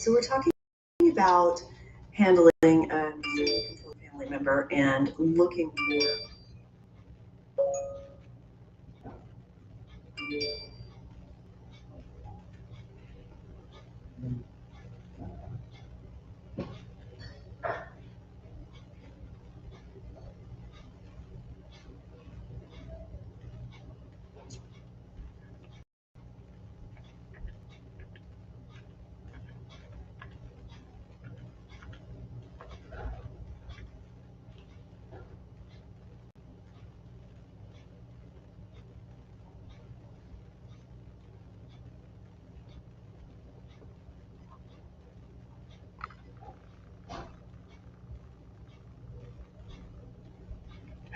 So we're talking about handling a family member and looking for.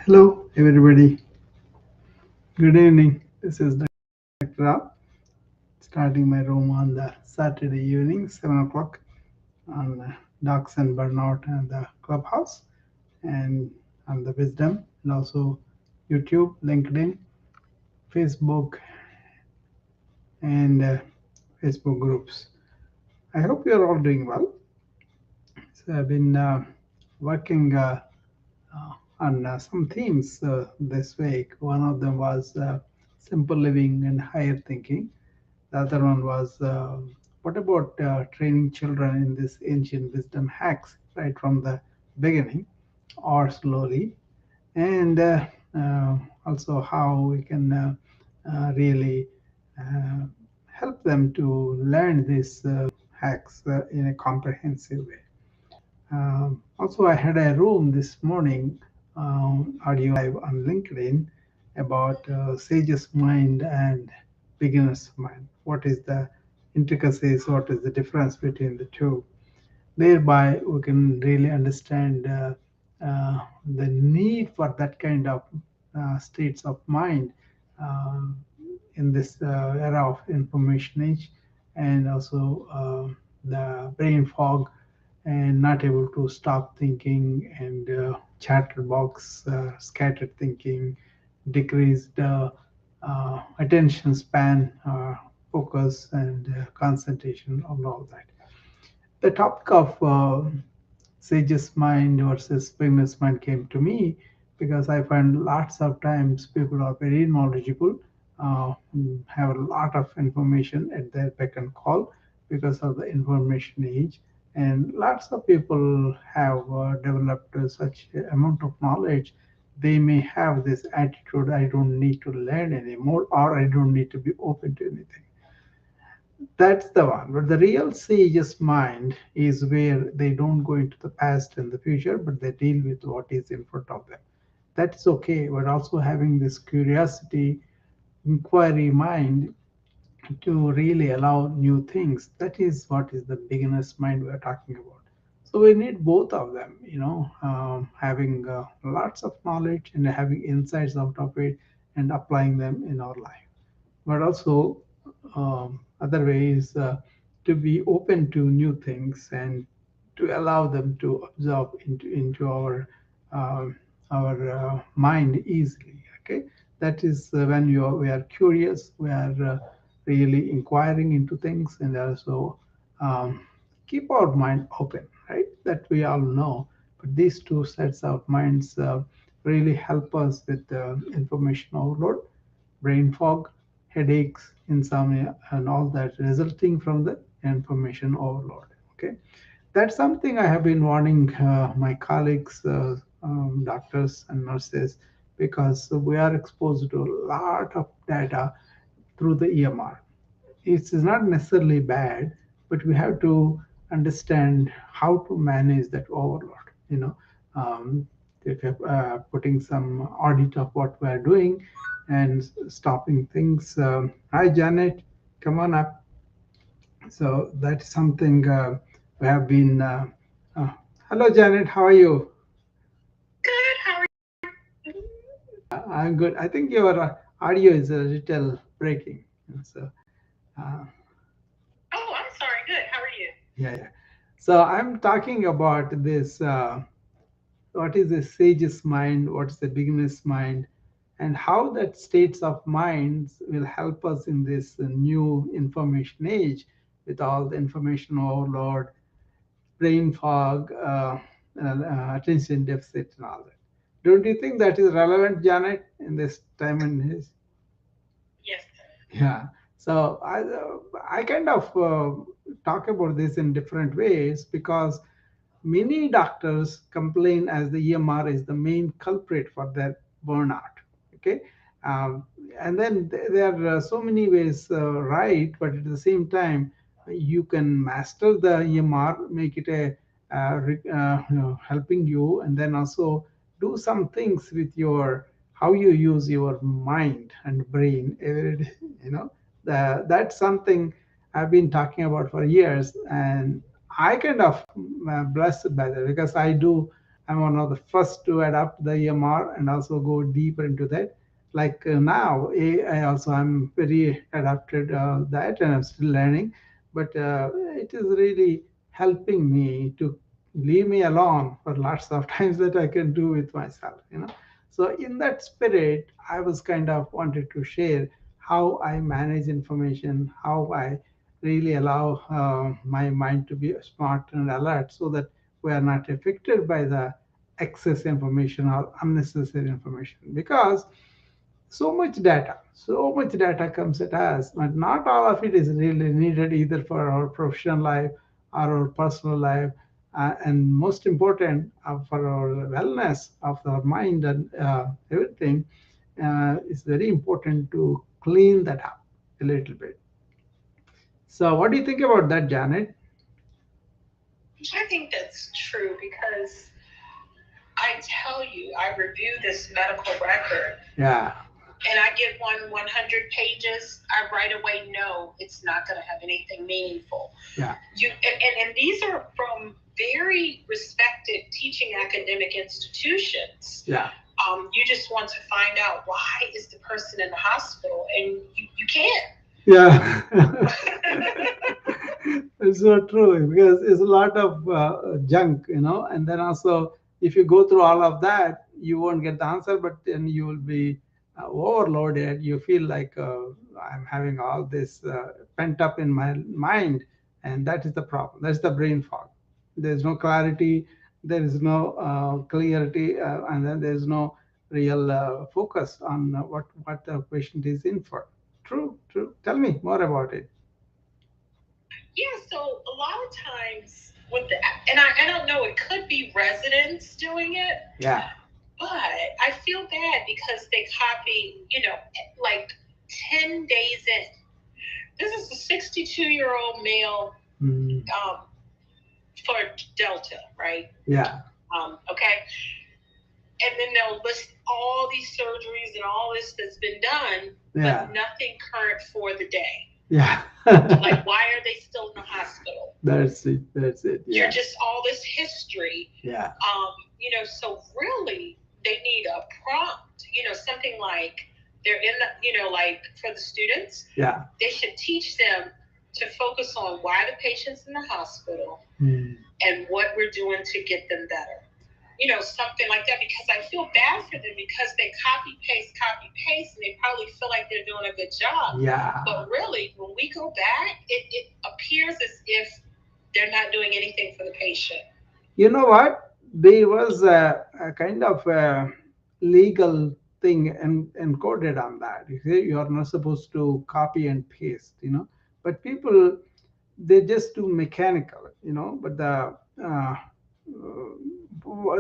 Hello, everybody. Good evening. This is Dr. Rao, starting my room on the Saturday evening, 7 o'clock, on Docs and Burnout and the Clubhouse, and on the Wisdom, and also YouTube, LinkedIn, Facebook, and Facebook groups. I hope you're all doing well. So I've been working on some themes this week. One of them was simple living and higher thinking. The other one was what about training children in this ancient wisdom hacks right from the beginning or slowly? And also how we can really uh, help them to learn these hacks in a comprehensive way. Also, I had a room this morning, audio live on LinkedIn, about Sage's mind and beginner's mind. What is the intricacies? What is the difference between the two? Thereby, we can really understand the need for that kind of states of mind um, in this era of information age, and also the brain fog and not able to stop thinking, and chatterbox, scattered thinking, decreased attention span, focus, and concentration, and all that. The topic of sage's mind versus beginner's mind came to me because I find lots of times people are very knowledgeable, have a lot of information at their beck and call because of the information age. And lots of people have developed such amount of knowledge. They may have this attitude, I don't need to learn anymore, or I don't need to be open to anything. That's the one. But the real sage's mind is where they don't go into the past and the future, but they deal with what is in front of them. That's okay. But also having this curiosity, inquiry mind to really allow new things. That is what is the beginner's mind we're talking about. So we need both of them, having lots of knowledge and having insights out of it and applying them in our life, but also other ways to be open to new things and to allow them to absorb into our mind easily. Okay, that is when we are curious, we are really inquiring into things, and also um, keep our mind open, right? That we all know. But these two sets of minds really help us with information overload, brain fog, headaches, insomnia, and all that resulting from the information overload. Okay, that's something I have been warning my colleagues, doctors and nurses, because we are exposed to a lot of data through the EMR. It's not necessarily bad, but we have to understand how to manage that overload. Um, if you're putting some audit of what we're doing and stopping things. Hi, Janet, come on up. So that's something we have been. Uh, Hello, Janet, how are you? Good. How are I'm good. I think your audio is a little breaking. So, uh, you? Oh, I'm sorry. Good. How are you? yeah, yeah. So I'm talking about this. What is the sage's mind? What's the beginner's mind? And how that states of minds will help us in this new information age with all the information overload, brain fog, attention deficit, and all that. Don't you think that is relevant, Janet, in this time and his? Yes. Yeah. So I kind of talk about this in different ways because many doctors complain as the EMR is the main culprit for their burnout. Okay, um, and then there are so many ways right, but at the same time, you can master the EMR, make it a helping you, and then also do some things with your how you use your mind and brain every day. You know, that's something I've been talking about for years, and I kind of blessed by that because I'm one of the first to adapt the EMR and also go deeper into that. Like now, I also I'm very adapted that, and I'm still learning. But it is really helping me to leave me alone for lots of times that I can do with myself. You know, so in that spirit, I was kind of wanted to share how I manage information, how I really allow my mind to be smart and alert so that we are not affected by the excess information or unnecessary information because so much data comes at us, but not all of it is really needed either for our professional life or our personal life, and most important for our wellness of our mind and everything. It's very important to clean that up a little bit. So, what do you think about that, Janet? I think that's true because I tell you, I review this medical record Yeah, and I get 100 pages. I right away know it's not going to have anything meaningful. yeah, And these are from very respected teaching academic institutions. yeah, You just want to find out why is the person in the hospital, and you can't. yeah. It's so true because it's a lot of junk, and then also if you go through all of that, you won't get the answer, but then you will be overloaded. You feel like I'm having all this pent up in my mind, and that is the problem. That's the brain fog. There's no clarity, there is no clarity, and then there's no real focus on what the patient is in for. True, true. Tell me more about it. Yeah, so a lot of times with the, and I don't know, it could be residents doing it, Yeah. but I feel bad because they copy, like 10 days in. This is a 62-year-old male, Mm, um, for Delta, right? yeah. Okay. And then they'll list all these surgeries and all this that's been done, Yeah. but nothing current for the day. Yeah. Like, why are they still in the hospital? That's it. That's it. You're Yeah. just all this history. Yeah. So really they need a prompt, something like they're in the, like for the students, Yeah. they should teach them to focus on why the patient's in the hospital Mm. and what we're doing to get them better. Something like that, because I feel bad for them because they copy paste, and they probably feel like they're doing a good job. Yeah. But really, when we go back, it appears as if they're not doing anything for the patient. You know what? There was a kind of legal thing encoded on that. You see, you are not supposed to copy and paste, but people they just do mechanical, but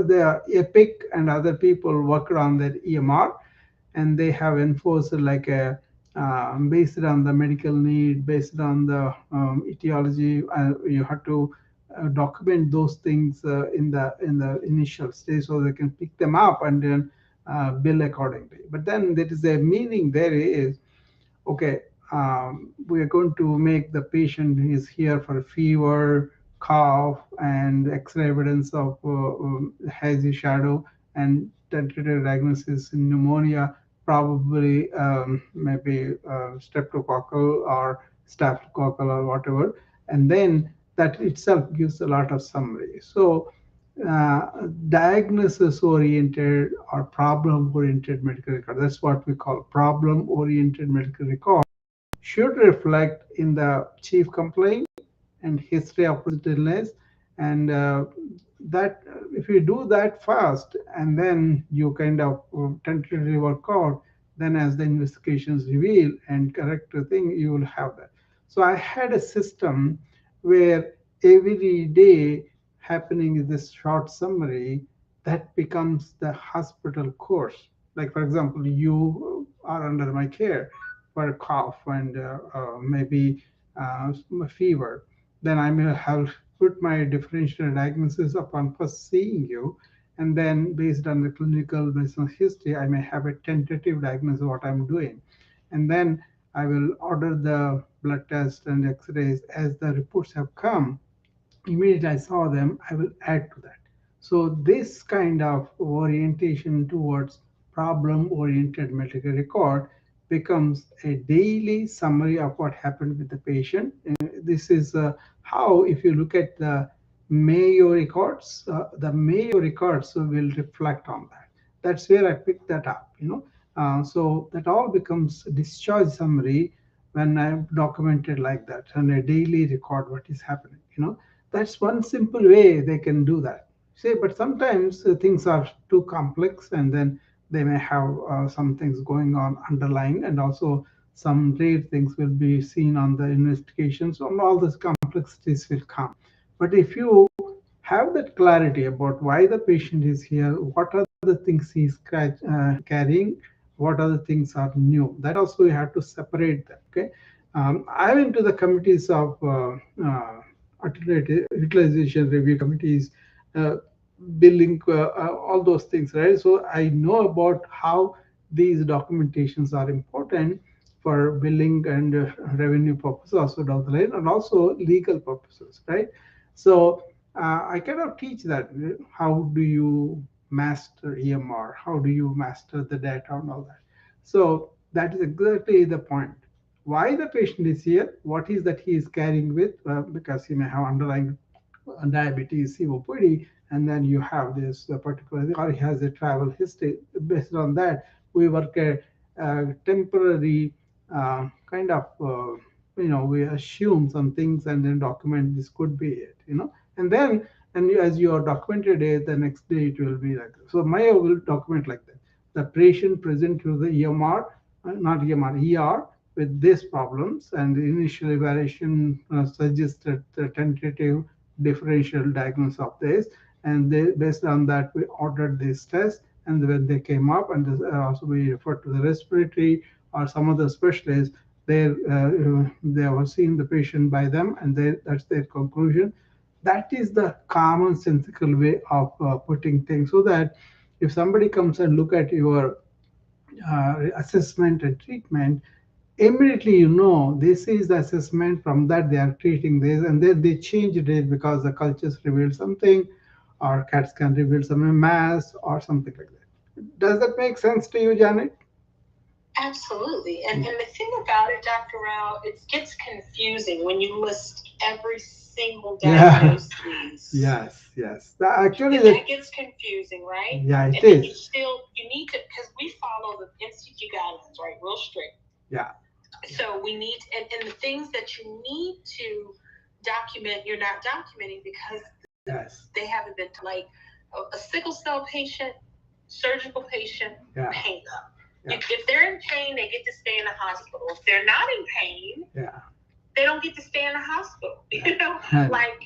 the Epic and other people worked on that EMR, and they have enforced like a based on the medical need, based on the etiology. You have to document those things in the initial stage so they can pick them up and then bill accordingly. But then there is a meaning there is okay, we are going to make the patient who is here for fever, cough, and X-ray evidence of hazy shadow and tentative diagnosis in pneumonia, probably maybe streptococcal or staphylococcal or whatever, and then that itself gives a lot of summary. So diagnosis oriented or problem oriented medical record, that's what we call problem oriented medical record, should reflect in the chief complaint and history of illness. And that if you do that fast and then you kind of tentatively work out, then as the investigations reveal and correct the thing, you will have that. So I had a system where every day happening is this short summary that becomes the hospital course. Like, for example, you are under my care for a cough and maybe a fever. Then I may have put my differential diagnosis upon first seeing you. And then, based on the clinical business history, I may have a tentative diagnosis of what I'm doing. And then I will order the blood test and x rays as the reports have come. Immediately I saw them, I will add to that. So this kind of orientation towards problem-oriented medical record becomes a daily summary of what happened with the patient. This is how, if you look at the Mayo records will reflect on that. That's where I picked that up. So that all becomes a discharge summary when I've documented like that and a daily record what is happening. That's one simple way they can do that. Say, but sometimes things are too complex, and then they may have some things going on underlying, and also some rare things will be seen on the investigations, and all these complexities will come. But if you have that clarity about why the patient is here, what are the things he's carrying, what other things are new, that also you have to separate them. Okay, I'm into the committees of utilization review committees, uh, billing, all those things, right? So I know about how these documentations are important for billing and revenue purposes also down the line, and also legal purposes, right? So I cannot teach that. How do you master EMR? How do you master the data and all that? So that is exactly the point. Why the patient is here? What is that he is carrying with? Because he may have underlying diabetes, COPD, and then you have this particular, or he has a travel history. Based on that, we work a temporary kind of, we assume some things and then document this could be it. And then, as you are documented it, the next day it will be like this. So Maya will document like that. The patient present to the EMR, not EMR, ER, with these problems, and the initial evaluation suggested the tentative differential diagnosis of this, and based on that we ordered this test, and when they came up, and this, also we referred to the respiratory or some other specialists. They were seeing the patient by them, and that's their conclusion. That is the commonsensical way of putting things, so that if somebody comes and look at your assessment and treatment, immediately this is the assessment, from that they are treating this, and then they changed it because the cultures revealed something, or CAT scan revealed some mass or something like that. Does that make sense to you, Janet? Absolutely. And the thing about it, Dr. Rao, it gets confusing when you list every single diagnosis. Yes. Actually, that gets confusing, right? Yeah, it and then is. you need to, because we follow the NCG guidelines, right? Real strict. Yeah. So we need, and the things that you need to document, you're not documenting because they haven't been, like a sickle cell patient, surgical patient, pain. If they're in pain, they get to stay in the hospital. If they're not in pain, they don't get to stay in the hospital. Like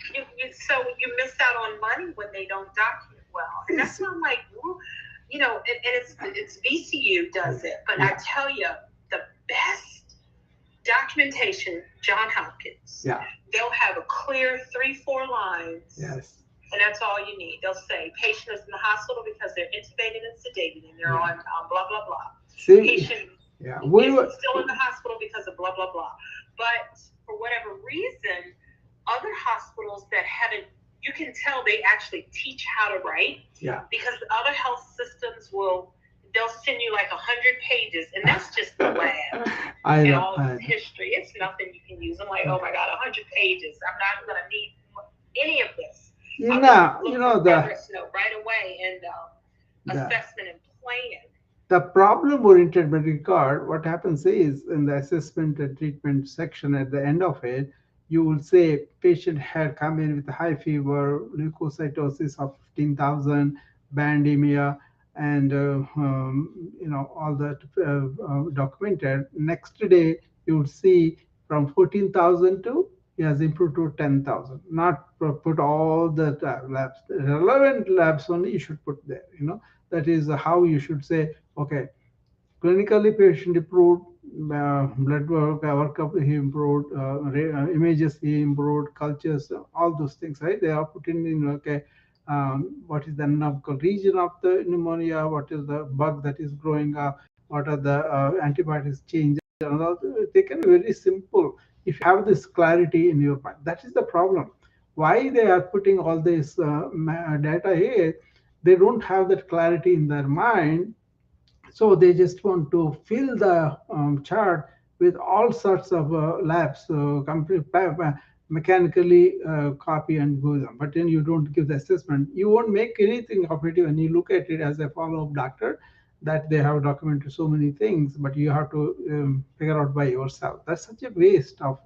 so you miss out on money when they don't document well. And that's why I'm like, and it's VCU does it, but I tell you, the best documentation, John Hopkins. They'll have a clear 3-4 lines. And that's all you need. They'll say patient is in the hospital because they're intubated and sedated, and they're on blah blah blah. Patient is still in the hospital because of blah blah blah. But for whatever reason, other hospitals that haven't, you can tell they actually teach how to write. Because other health systems they'll send you like 100 pages, and that's just the lab. And all history. It's nothing you can use. I'm like, oh my God, 100 pages. I'm not going to need any of this. The progress note right away, and assessment and plan. The problem-oriented medical card, what happens is in the assessment and treatment section at the end of it, you will say patient had come in with high fever, leukocytosis of 15,000, bandemia, and all that documented. Next day, you would see from 14,000 to he has improved to 10,000. Not put all the labs, the relevant labs only you should put there. That is how you should say, okay, clinically, patient improved, blood work, workup he improved, images he improved, cultures, all those things, right? They are put in okay, what is the anatomical region of the pneumonia, what is the bug that is growing up, what are the antibiotics changes, and all. They can be very simple if you have this clarity in your mind. That is the problem. Why they are putting all this data here? They don't have that clarity in their mind, so they just want to fill the chart with all sorts of labs, so mechanically copy and go them. But then you don't give the assessment. You won't make anything of it when you look at it as a follow-up doctor, that they have documented so many things, but you have to figure out by yourself. That's such a waste of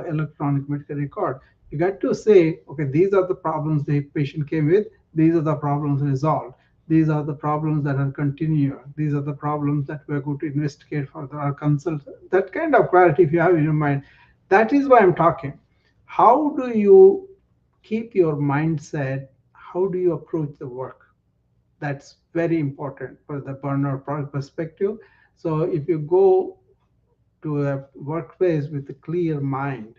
electronic medical record. You got to say, okay, these are the problems the patient came with. These are the problems resolved. These are the problems that are continuing. These are the problems that we're going to investigate further or consult. That kind of clarity, if you have in your mind, that is why I'm talking. How do you keep your mindset? How do you approach the work? That's very important for the burnout perspective. So if you go to a workplace with a clear mind,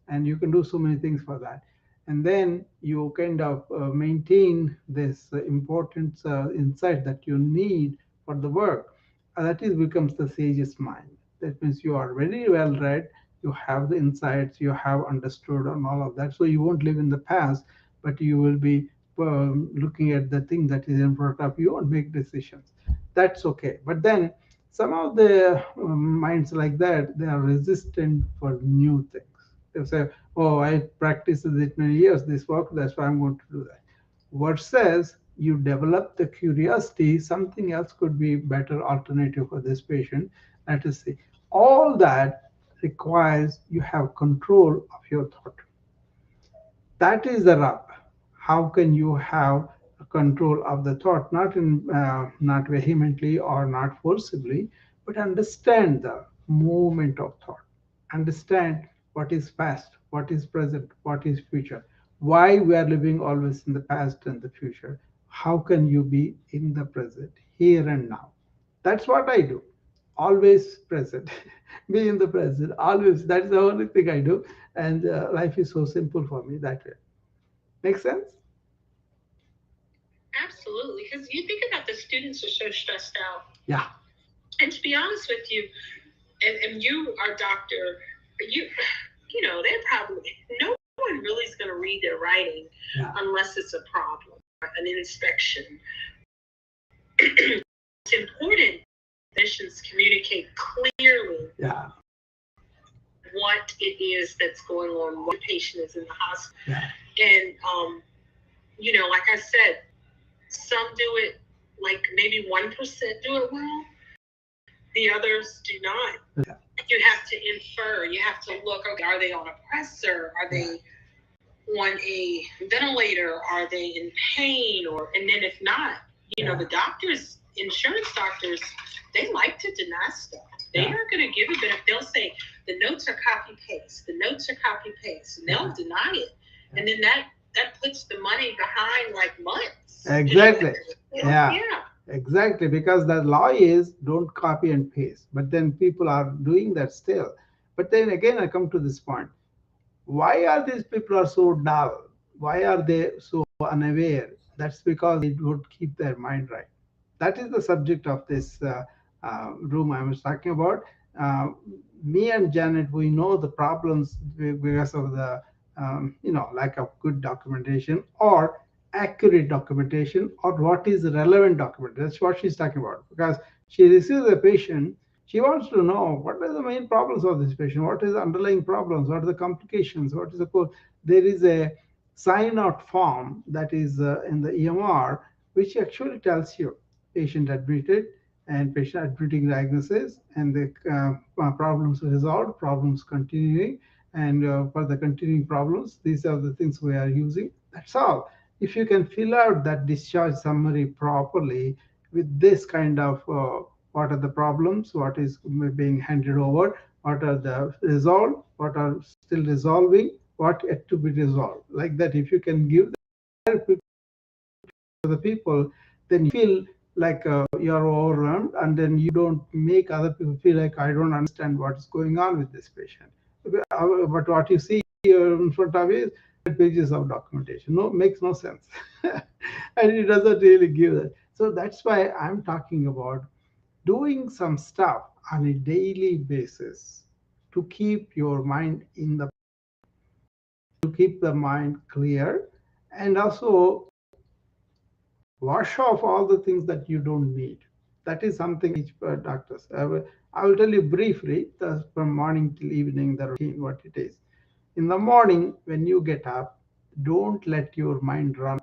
and you can do so many things for that, and then you kind of maintain this important insight that you need for the work. That is becomes the sage's mind. That means you are very well read, you have the insights, you have understood and all of that, so you won't live in the past, but you will be looking at the thing that is in front of you and make decisions. That's okay. But then some of the minds like that, they are resistant for new things. They say, oh, I practiced it many years, this work, that's why I'm going to do that. Versus you develop the curiosity, something else could be better alternative for this patient. Let us see. All that requires you have control of your thought. That is the rub. How can you have control of the thought, not vehemently or not forcibly, but understand the movement of thought, understand what is past, what is present, what is future, why we are living always in the past and the future. How can you be in the present, here and now? That's what I do. Always present. Be in the present. Always. That's the only thing I do. And life is so simple for me that way. Make sense? Absolutely, because you think about the students are so stressed out. Yeah. And to be honest with you, and you are doctor, they're probably no one really is going to read their writing unless it's a problem, an inspection. It's important clinicians communicate clearly what it is that's going on, what the patient is in the hospital. And like I said, some do it, like maybe 1% do it well, the others do not. You have to infer, you have to look, okay, are they on a pressor? Are they on a ventilator? Are they in pain? And then if not, the doctors, insurance doctors, they like to deny stuff. They aren't going to give it, but they'll say the notes are copy paste, the notes are copy paste, and they'll deny it. And then that puts the money behind like months. Exactly. Exactly, because the law is don't copy and paste, but then people are doing that still. But then again, I come to this point: why are these people are so dull? Why are they so unaware? That's because they don't keep their mind right. That is the subject of this room I was talking about. Uh, Me and Janet, we know the problems because of the lack of good documentation or accurate documentation or what is relevant document. That's what she's talking about. Because she receives a patient, she wants to know what are the main problems of this patient, what is the underlying problems, what are the complications, what is the cause. There is a sign out form that is in the EMR, which actually tells you patient admitted and patient admitting diagnosis and the problems resolved, problems continuing, And for the continuing problems, these are the things we are using. That's all. If you can fill out that discharge summary properly with this kind of what are the problems, what is being handed over, what are the resolved, what are still resolving, what yet to be resolved. Like that, if you can give that to the people, then you feel like you're overwhelmed, and then you don't make other people feel like I don't understand what is going on with this patient. But what you see here in front of you is pages of documentation. No, makes no sense, and it doesn't really give that. So that's why I'm talking about doing some stuff on a daily basis to keep your mind in the to keep the mind clear, and also wash off all the things that you don't need. That is something each doctors. I will tell you briefly from morning till evening the routine what it is. In the morning when you get up, don't let your mind run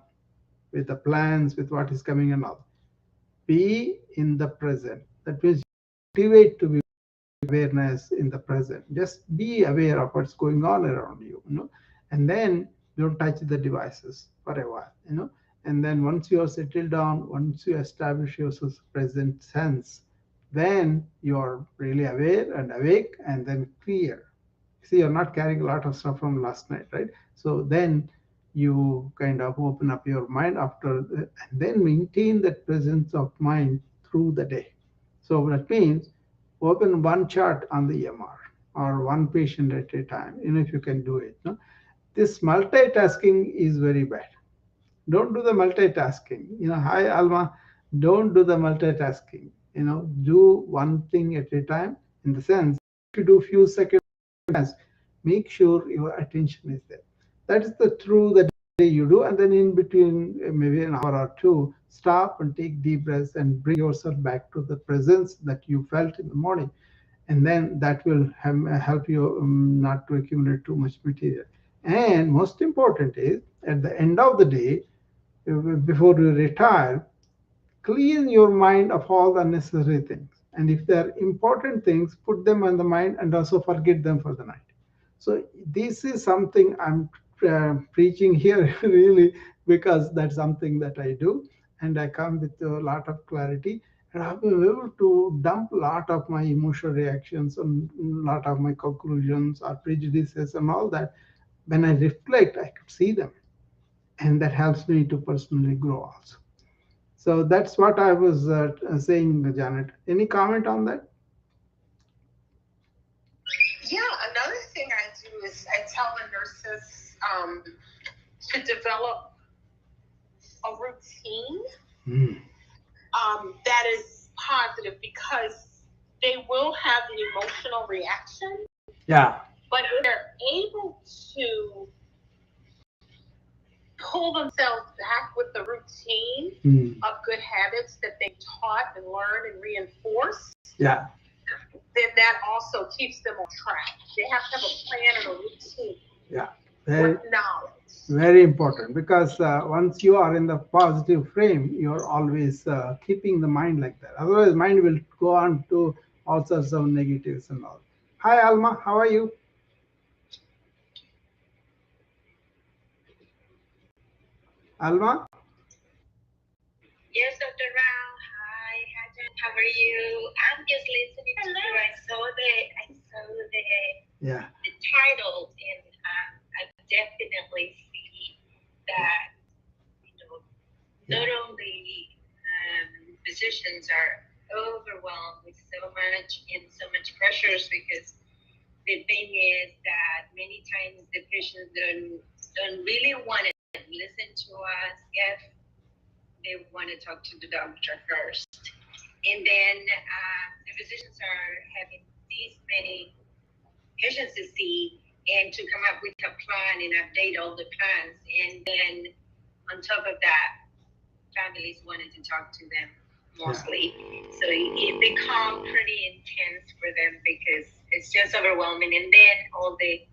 with the plans, with what is coming and all. Be in the present. That means motivate to be awareness in the present. Just be aware of what's going on around you, and then don't touch the devices for a while, and then once you are settled down, once you establish your present sense, then you are really aware and awake and then clear. See, you're not carrying a lot of stuff from last night, right? So then you kind of open up your mind and then maintain that presence of mind through the day. So that means open one chart on the EMR or one patient at a time, if you can do it. No? This multitasking is very bad. Don't do the multitasking. Hi Alma, don't do the multitasking. Do one thing at a time. In the sense, if you do few seconds, make sure your attention is there. That is the true the day you do, and then in between maybe an hour or two, stop and take deep breaths and bring yourself back to the presence that you felt in the morning, and then that will help you not to accumulate too much material. And most important is at the end of the day, before you retire, clean your mind of all the unnecessary things. And if they're important things, put them on the mind and also forget them for the night. So this is something I'm preaching here really, because that's something that I do, and I come with a lot of clarity, and I've been able to dump a lot of my emotional reactions and a lot of my conclusions or prejudices and all that. When I reflect, I could see them, and that helps me to personally grow also. So that's what I was saying, Janet. Any comment on that? Yeah, another thing I do is I tell the nurses to develop a routine that is positive, because they will have an emotional reaction. Yeah. But if they're able to pull themselves back with the routine of good habits that they taught and learned and reinforced, yeah, then that also keeps them on track. They have to have a plan and a routine. Yeah. With knowledge. Very important, because once you are in the positive frame, you're always keeping the mind like that. Otherwise, mind will go on to all sorts of negatives and all. Hi, Alma. How are you? Alma? Yes, Dr. Rao. Hi, Hajan. How are you? I'm just listening to you. I saw the title, and I definitely see that not only physicians are overwhelmed with so much pressures, because the thing is that many times the patients don't really want to listen to us if they want to talk to the doctor first. And then the physicians are having these many patients to see and to come up with a plan and update all the plans. And then on top of that, families wanted to talk to them mostly. So it become pretty intense for them, because it's just overwhelming. And then all the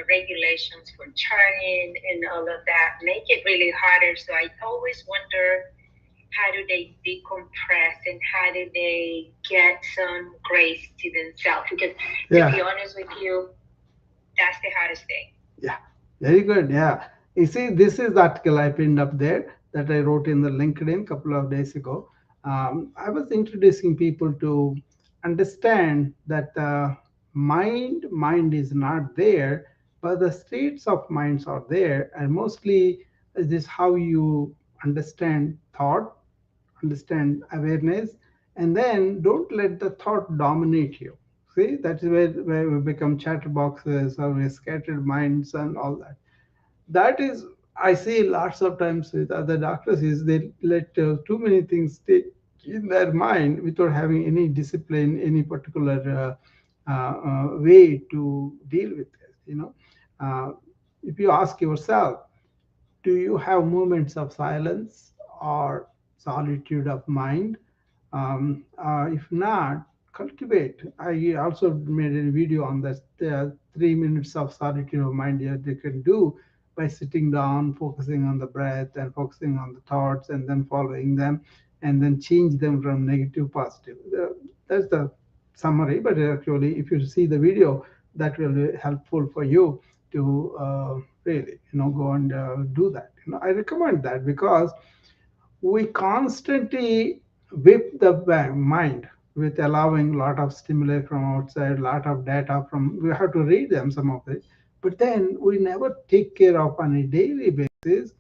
regulations for charting and all of that make it really harder. So I always wonder, how do they decompress and how do they get some grace to themselves? Because to be honest with you, that's the hardest thing. Yeah, very good. Yeah. You see, this is the article I pinned up there that I wrote in the LinkedIn a couple of days ago. I was introducing people to understand that the mind is not there, but the states of minds are there, and mostly this is how you understand thought, understand awareness, and then don't let the thought dominate you. See, that's where we become chatterboxes or we scattered minds and all that. That is, I see lots of times with other doctors is they let too many things stay in their mind without having any discipline, any particular way to deal with it. If you ask yourself, do you have moments of silence or solitude of mind? If not, cultivate. I also made a video on this 3 minutes of solitude of mind that you can do by sitting down, focusing on the breath and focusing on the thoughts and then following them and then change them from negative to positive. That's the summary, but actually, if you see the video, that will be helpful for you to really, go and do that. I recommend that because we constantly whip the mind with allowing a lot of stimuli from outside, a lot of data from, we have to read them, some of it, but then we never take care of on a daily basis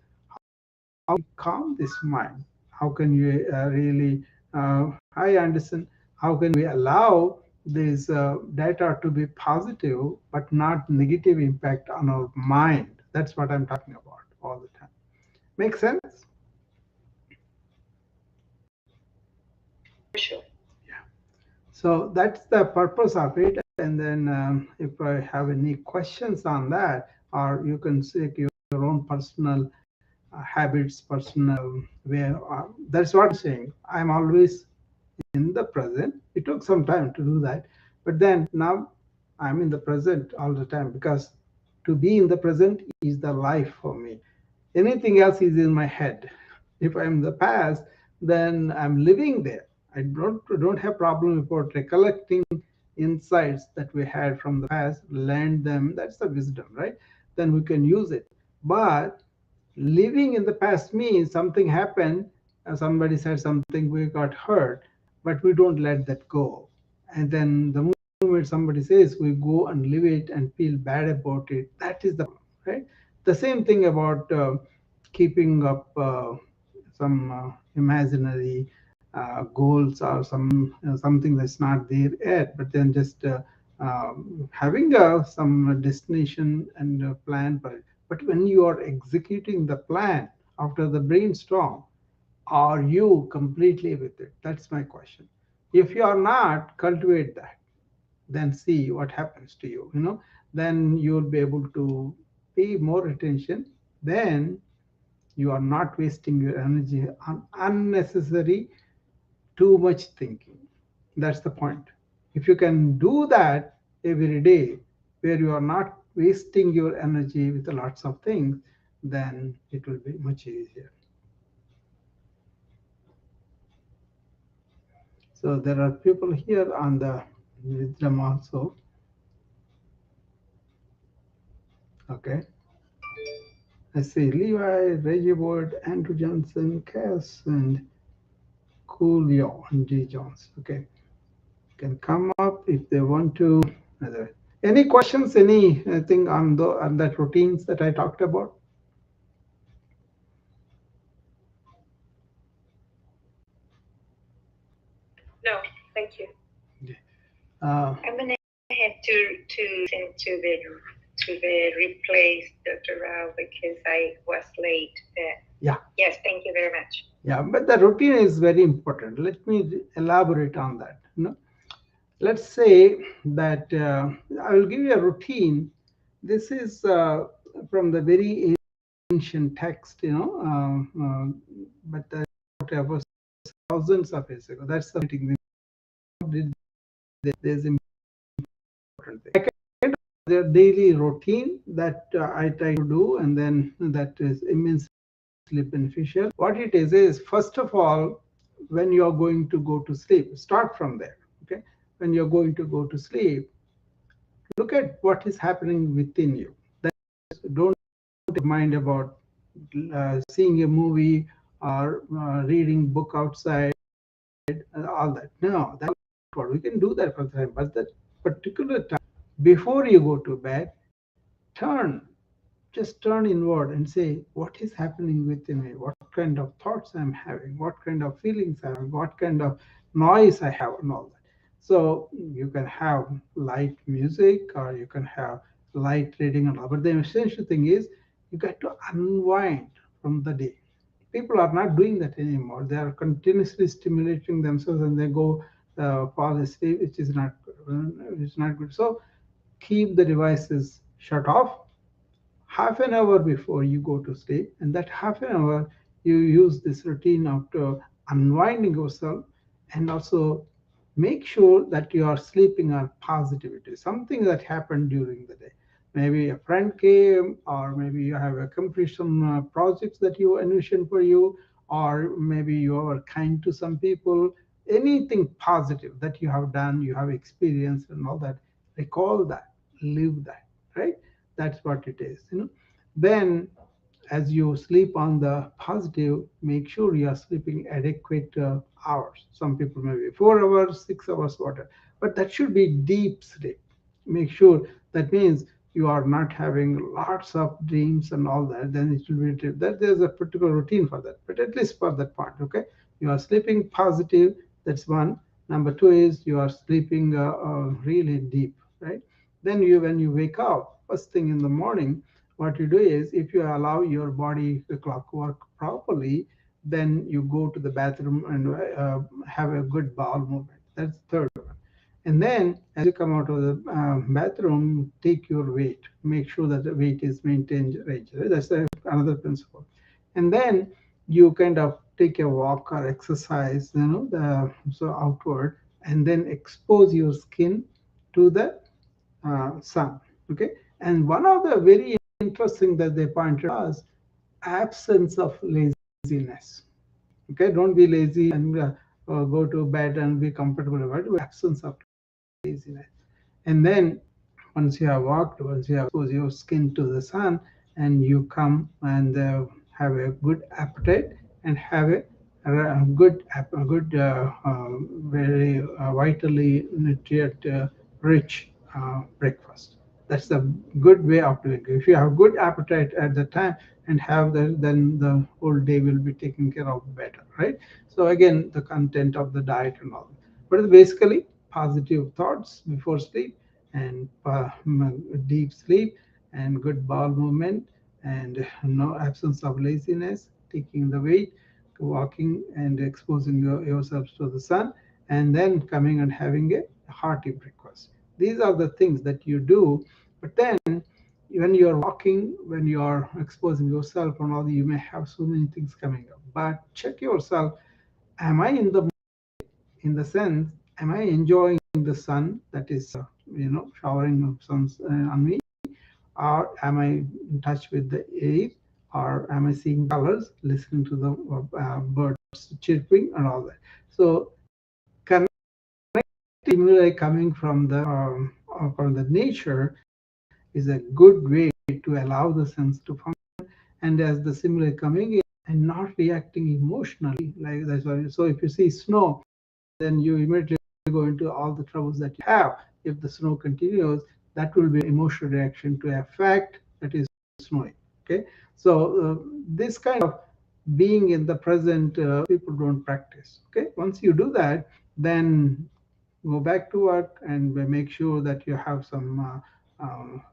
how we calm this mind. How can you really, I understand, how can we allow this data to be positive but not negative impact on our mind? That's what I'm talking about all the time. Make sense? For sure. Yeah. So that's the purpose of it. And then if I have any questions on that, or you can seek your own personal habits, personal way. That's what I'm saying. I'm always in the present. It took some time to do that, but then now I'm in the present all the time because to be in the present is the life for me. Anything else is in my head. If I'm in the past, then I'm living there. I don't have problem about recollecting insights that we had from the past, learn them. That's the wisdom, right? Then we can use it. But living in the past means something happened, somebody said something, we got hurt, but we don't let that go. And then the moment somebody says, we go and live it and feel bad about it. That is the problem, right? The same thing about keeping up some imaginary goals or something that's not there yet, but then just having some destination and a plan for it. But when you are executing the plan after the brainstorm, are you completely with it? That's my question. If you are not, cultivate that, then see what happens to you. Then you'll be able to pay more attention. Then you are not wasting your energy on unnecessary too much thinking. That's the point. If you can do that every day, where you are not wasting your energy with lots of things, then it will be much easier. So there are people here on the wisdom also. Okay. I see Levi, Reggie Ward, Andrew Johnson, Cass, and Coolio, and J. Jones. Okay. Can come up if they want to. Any questions, anything on that routines that I talked about? No, thank you. I'm gonna have to listen to the replays, Dr. Rao, because I was late. Yeah. Yes, thank you very much. Yeah, but the routine is very important. Let me elaborate on that. Let's say that I will give you a routine. This is from the very ancient text, but whatever thousands of years ago. That's the thing. There's important thing. Their daily routine that I try to do, and then that is immensely beneficial. What it is first of all, when you are going to go to sleep, start from there. Okay, when you're going to go to sleep, look at what is happening within you. Don't mind about seeing a movie or reading book outside, all that. No, that's what we can do that for the time. But that particular time before you go to bed, turn just turn inward and say, what is happening within me? What kind of thoughts I'm having? What kind of feelings I'm having? What kind of noise I have, and all that. So you can have light music or you can have light reading and all. But the essential thing is you got to unwind from the day. People are not doing that anymore. They are continuously stimulating themselves and they go fall asleep, which is not good. It's not good. So keep the devices shut off half an hour before you go to sleep, and that half an hour you use this routine of unwinding yourself, and also make sure that you are sleeping on positivity, something that happened during the day. Maybe a friend came, or maybe you have accomplished some projects that you envisioned for you, or maybe you are kind to some people. Anything positive that you have done, you have experienced, and all that, recall that, live that, right? That's what it is, then as you sleep on the positive, make sure you are sleeping adequate hours. Some people maybe 4 hours, 6 hours, whatever, but that should be deep sleep. Make sure that means you are not having lots of dreams and all that. Then it will be that there's a particular routine for that. But at least for that part, okay, you are sleeping positive. That's one. Number two is you are sleeping really deep, right? Then when you wake up first thing in the morning, what you do is if you allow your body the clock work properly, then you go to the bathroom and have a good bowel movement. That's the third one. And then as you come out of the bathroom, take your weight. Make sure that the weight is maintained range. Right? That's another principle. And then you kind of take a walk or exercise, so outward, and then expose your skin to the sun. Okay. And one of the very interesting that they pointed out was absence of laziness. Okay, don't be lazy and go to bed and be comfortable about it. Absence of laziness. And then once you have walked, once you have exposed your skin to the sun, and you come and have a good appetite and have a good, very vitally nutrient rich breakfast. That's a good way of doing it. If you have good appetite at the time and have that, then the whole day will be taken care of better, right? So again, the content of the diet and all. But basically, positive thoughts before sleep and deep sleep and good bowel movement and no absence of laziness, taking the weight, walking and exposing yourselves to the sun, and then coming and having a hearty breakfast. These are the things that you do. But then when you're walking, when you're exposing yourself and all, you may have so many things coming up. But check yourself, am I in the sense, am I enjoying the sun that is, showering sun on me, or am I in touch with the air, or am I seeing colors, listening to the birds chirping and all that? So, connect stimuli coming from the nature is a good way to allow the sense to function. And as the stimuli coming in and not reacting emotionally, like that's why. So, if you see snow, then you immediately go into all the troubles that you have. If the snow continues, that will be an emotional reaction to a fact that is snowing. Okay, so this kind of being in the present, people don't practice. Okay, once you do that, then go back to work and make sure that you have some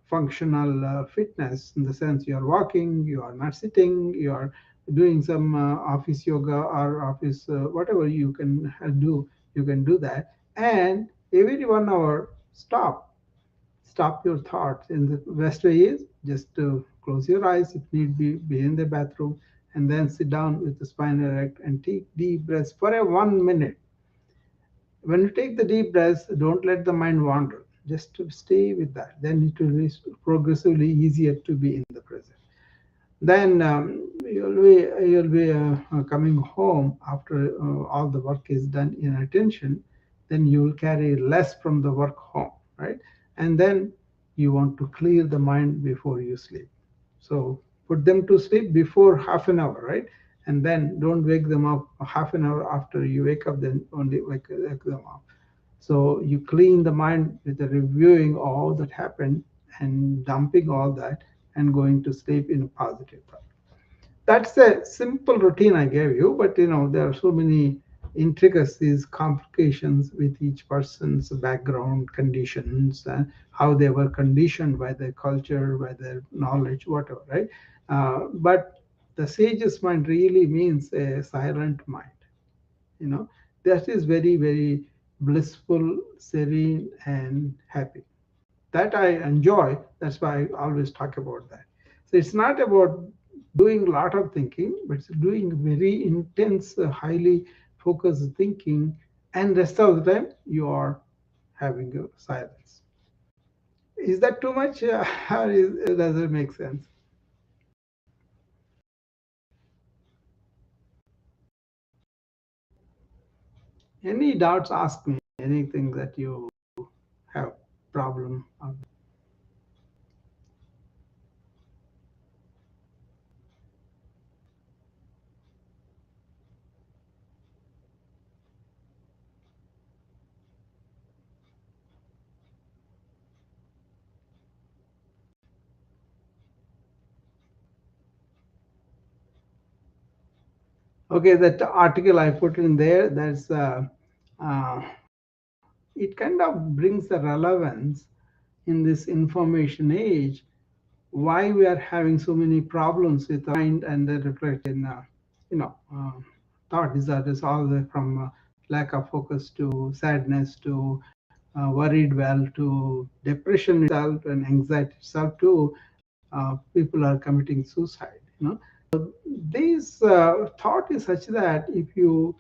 functional fitness, in the sense you are walking, you are not sitting, you are doing some office yoga or office whatever you can do, you can do that. And every 1 hour, stop your thoughts. And the best way is just to close your eyes, if need be in the bathroom, and then sit down with the spine erect and take deep breaths for a 1 minute. When you take the deep breaths, don't let the mind wander. Just to stay with that. Then it will be progressively easier to be in the present. Then you'll be coming home after all the work is done in attention. Then you will carry less from the work home, right? And then you want to clear the mind before you sleep. So put them to sleep before half an hour, right? And then don't wake them up half an hour after you wake up, then only wake them up. So you clean the mind with the reviewing all that happened and dumping all that and going to sleep in a positive thought. That's a simple routine I gave you, but there are so many intricacies, complications with each person's background, conditions, and how they were conditioned by their culture, by their knowledge, whatever, right? But the sage's mind really means a silent mind. You know, that is very, very blissful, serene, and happy. That I enjoy. That's why I always talk about that. So it's not about doing a lot of thinking, but it's doing very intense, highly focused thinking, and rest of the time you are having a silence. Is that too much, or does it make sense? Any doubts? Ask me. Anything that you have problem. Okay, that article I put in there. Uh, it kind of brings the relevance in this information age why we are having so many problems with the mind and the reflection, thought disorders, all the way from lack of focus to sadness to worried well to depression itself and anxiety itself to people are committing suicide. This thought is such that if you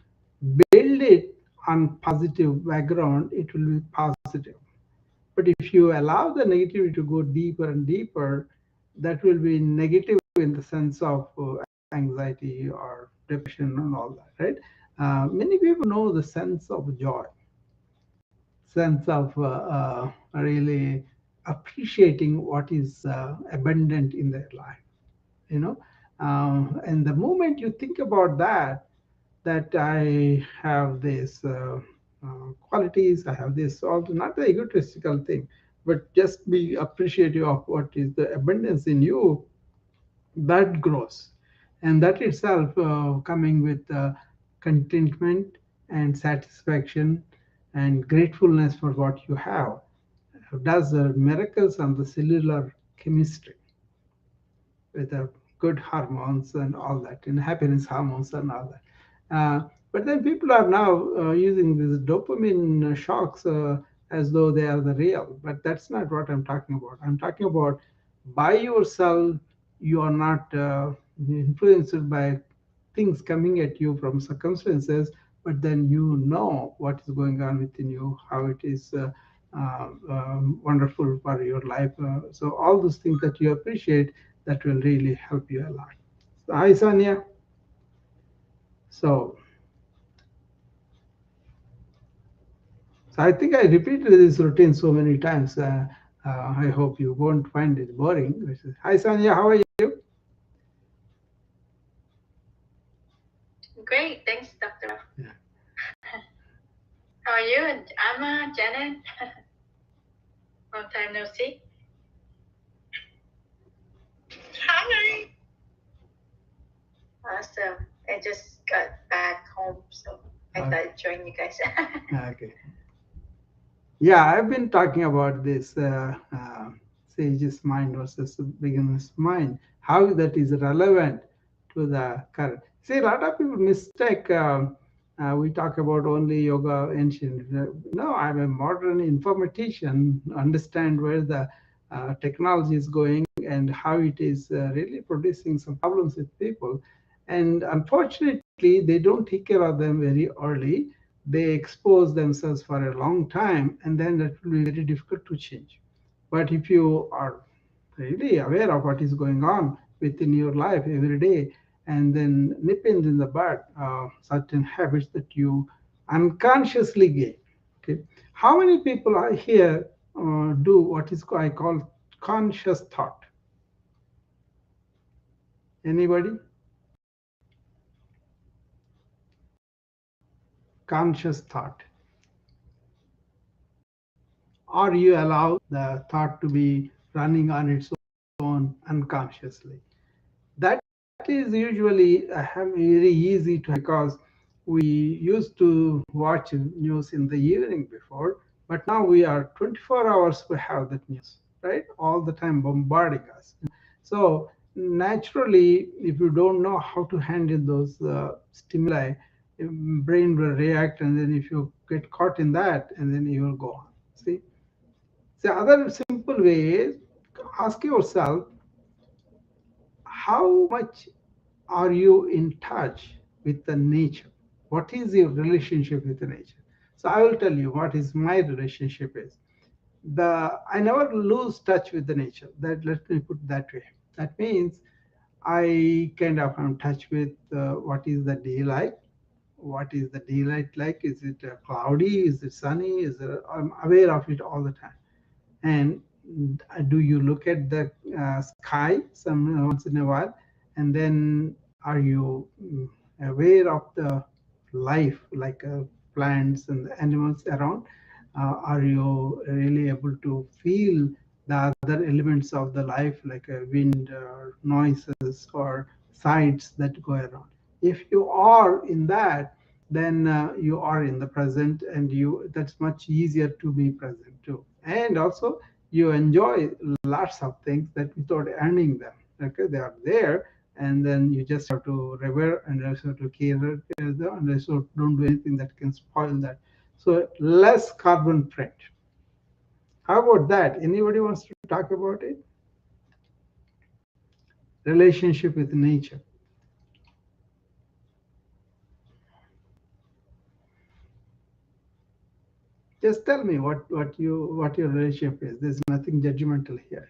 build it on positive background, it will be positive. But if you allow the negativity to go deeper and deeper, that will be negative in the sense of anxiety or depression and all that, right? Many people know the sense of joy, sense of really appreciating what is abundant in their life, you know. And the moment you think about that I have this qualities, I have this, all not the egotistical thing, but just be appreciative of what is the abundance in you, that grows. And that itself coming with contentment and satisfaction and gratefulness for what you have does miracles on the cellular chemistry with good hormones and all that, and happiness hormones and all that. But then people are now using these dopamine shocks as though they are the real. But that's not what I'm talking about. I'm talking about by yourself, you are not influenced by things coming at you from circumstances, but then you know what is going on within you, how it is wonderful for your life. So all those things that you appreciate, that will really help you a lot. So, hi, Sonia. So, so I think I repeated this routine so many times. I hope you won't find it boring. Hi, Sonia. How are you? Great, thanks, Dr. Yeah. How are you? And Amma, Janet? Long time no see. Hi. Awesome. I just got back home, so I thought I'd join you guys. Okay. Yeah, I've been talking about this sage's mind versus beginner's mind, how that is relevant to the current. See, a lot of people mistake. We talk about only yoga ancient. No, I'm a modern informatician. Understand where the technology is going and how it is really producing some problems with people. And unfortunately, they don't take care of them very early. They expose themselves for a long time, and then that will be very difficult to change. But if you are really aware of what is going on within your life every day, and then nip in the bud certain habits that you unconsciously gain. Okay, how many people are here do what is I call conscious thought. Anybody? Conscious thought. Or you allow the thought to be running on its own unconsciously. That is usually very easy to because we used to watch news in the evening before, but now we are 24 hours we have that news, right? All the time bombarding us. So naturally, if you don't know how to handle those stimuli, brain will react, and then if you get caught in that, and then you will go on. See, the other simple way is ask yourself, how much are you in touch with the nature? What is your relationship with the nature? So I will tell you what is my relationship is. I never lose touch with the nature. That let me put that way. That means I kind of am in touch with what is the daylight. What is the daylight like? Is it cloudy? Is it sunny? I'm aware of it all the time. And do you look at the sky some once in a while, and then are you aware of the life like plants and the animals around? Are you really able to feel the other elements of the life like wind or noises or sights that go around? If you are in that, then you are in the present, and you that's much easier to be present too. And also you enjoy lots of things that without earning them. Okay, they are there, and then you just have to revere and also to care them, and also don't do anything that can spoil that. So less carbon print. How about that? Anybody wants to talk about it? Relationship with nature. Just tell me what your relationship is. There's nothing judgmental here.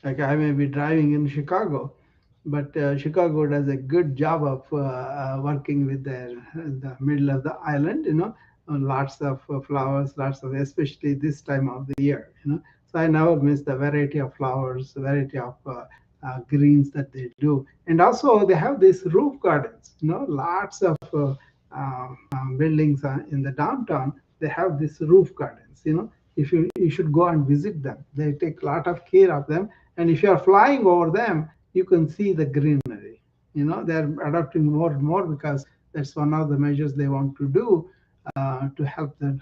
Like I may be driving in Chicago, but Chicago does a good job of working with the middle of the island. Lots of flowers, lots of, especially this time of the year. So I never miss the variety of flowers, the variety of greens that they do, and also they have these roof gardens. Lots of buildings in the downtown. They have these roof gardens. If you should go and visit them, they take a lot of care of them, and if you are flying over them, you can see the greenery. They're adopting more and more because that's one of the measures they want to do to help the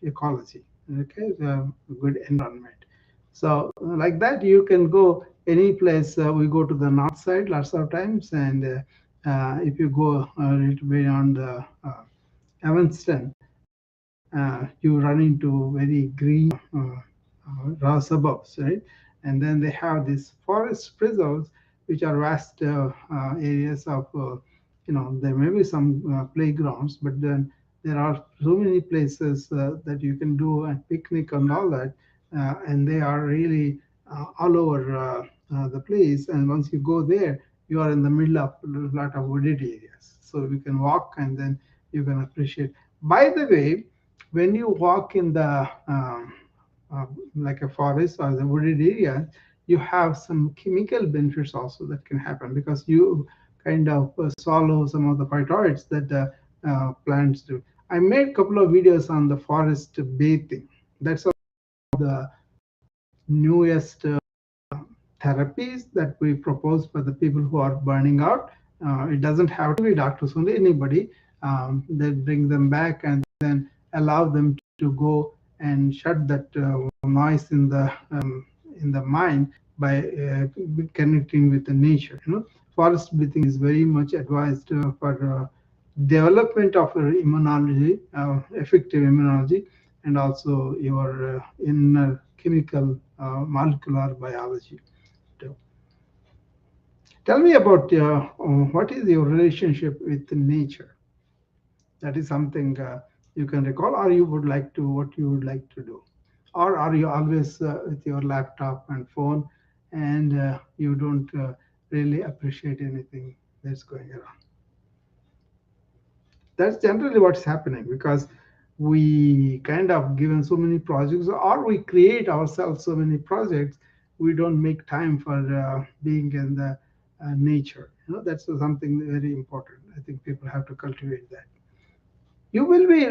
ecology. Okay, the good environment. So like that, you can go any place. We go to the north side lots of times, and if you go a little beyond Evanston, you run into very green raw suburbs, right? And then they have these forest preserves, which are vast areas of, there may be some playgrounds, but then there are so many places that you can do a picnic and all that, and they are really all over the place. And once you go there, you are in the middle of a lot of wooded areas, so you can walk and then you can appreciate. By the way, when you walk in the like a forest or the wooded area, you have some chemical benefits also that can happen because you kind of swallow some of the phytoids that the plants do. I made a couple of videos on the forest bathing. That's one of the newest therapies that we propose for the people who are burning out. It doesn't have to be doctors only, anybody. They bring them back and then allow them to go and shut that noise in the mind by connecting with the nature. Forest breathing is very much advised for development of immunology, effective immunology, and also your inner chemical molecular biology too. Tell me about what is your relationship with nature? That is something you can recall, or you would like to, what you would like to do, or are you always with your laptop and phone, and you don't really appreciate anything that's going around? That's generally what's happening because we kind of given so many projects, or we create ourselves so many projects, we don't make time for being in the nature. That's something very important. I think people have to cultivate that. You will be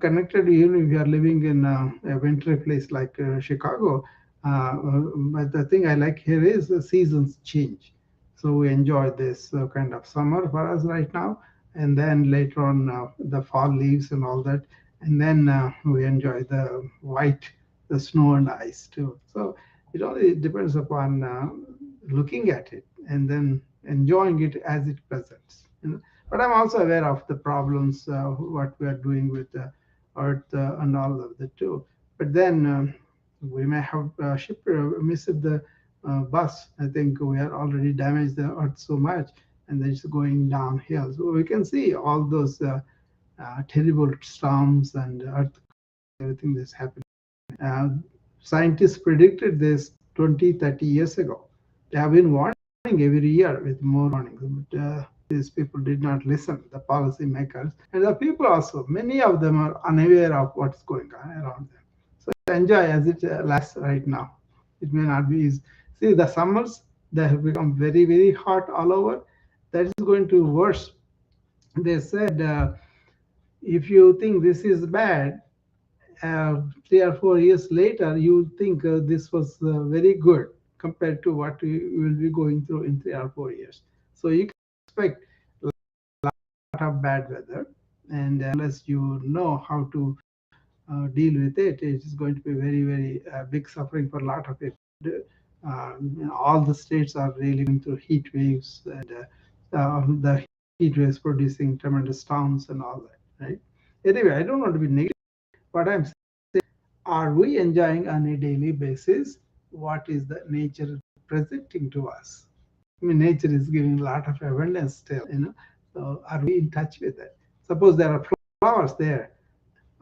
connected even if you are living in a wintry place like Chicago. But the thing I like here is the seasons change. So we enjoy this kind of summer for us right now, and then later on the fall leaves and all that, and then we enjoy the white, the snow and ice too. So it only depends upon looking at it and then enjoying it as it presents. But I'm also aware of the problems what we are doing with the earth and all of that too. But then we may have missed the bus. I think we are already damaged the earth so much, and then it's going downhill. So we can see all those terrible storms and earth, everything that's happening. Uh, Scientists predicted this 20, 30 years ago. They have been warning every year with more warnings, but these people did not listen, the policymakers. And the people also, many of them are unaware of what's going on around them. So enjoy as it lasts right now. It may not be easy. See, the summers, they have become very, very hot all over. That is going to worse. They said, if you think this is bad, 3 or 4 years later, you think this was very good compared to what we will be going through in 3 or 4 years. So you can expect a lot of bad weather, and unless you know how to deal with it, it is going to be very, very big suffering for a lot of people. All the states are really going through heat waves, and the heat waves producing tremendous storms and all that, right? Anyway, I don't want to be negative, but I'm are we enjoying on a daily basis what is the nature presenting to us? I mean, nature is giving a lot of abundance still. So are we in touch with it? Suppose there are flowers there.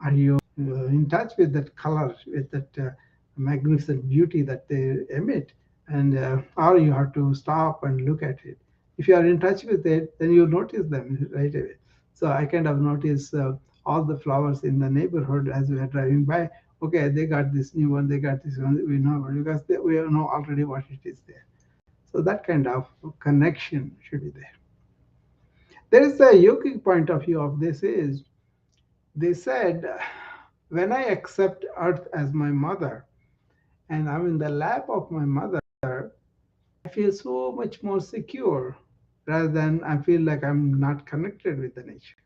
Are you in touch with that color, with that magnificent beauty that they emit? And or you have to stop and look at it. If you are in touch with it, then you notice them right away. So I kind of notice all the flowers in the neighborhood as we are driving by. Okay, they got this new one, they got this one. We know because we know already what it is there. So that kind of connection should be there. There is a yogic point of view of this is they said, when I accept Earth as my mother and I'm in the lap of my mother, I feel so much more secure rather than I feel like I'm not connected with the nature.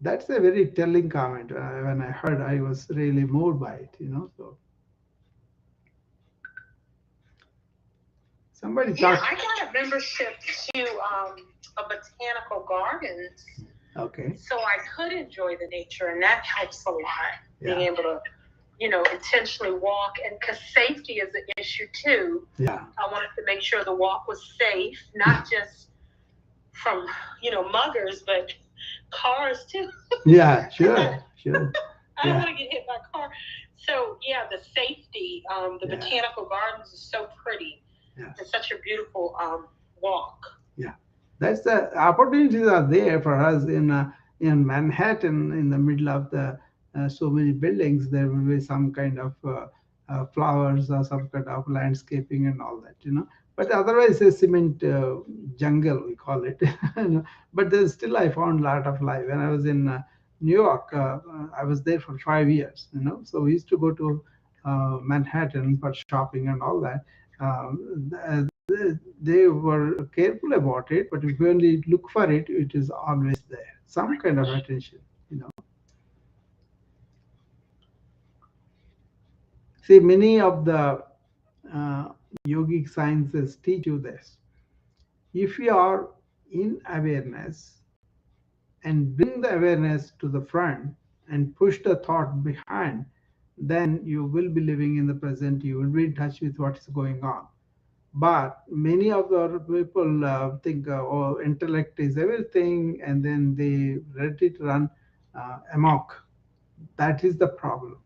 That's a very telling comment. When I heard, I was really moved by it. So somebody Yeah, talked. I got a membership to a botanical gardens, Okay. so I could enjoy the nature, and that helps a lot. Being Yeah. able to, intentionally walk, and because safety is an issue too. Yeah. I wanted to make sure the walk was safe, not just from muggers, but cars too. Yeah. Sure. Sure. I don't Yeah. want to get hit by a car. So yeah, the safety, the Yeah. botanical gardens is so pretty. Yeah. It's such a beautiful walk. Yeah, that's the opportunities are there for us in Manhattan, in the middle of the so many buildings. There will be some kind of flowers or some kind of landscaping and all that. But otherwise, a cement jungle we call it. But there's still I found a lot of life. When I was in New York, I was there for 5 years. So we used to go to Manhattan for shopping and all that. They were careful about it, but if you only look for it, it is always there. Some kind of attention. See, many of the uh, yogic sciences teach you this. If you are in awareness and bring the awareness to the front and push the thought behind, then you will be living in the present. You will be in touch with what is going on. But many of the people think, oh, intellect is everything, and then they let it run amok. That is the problem.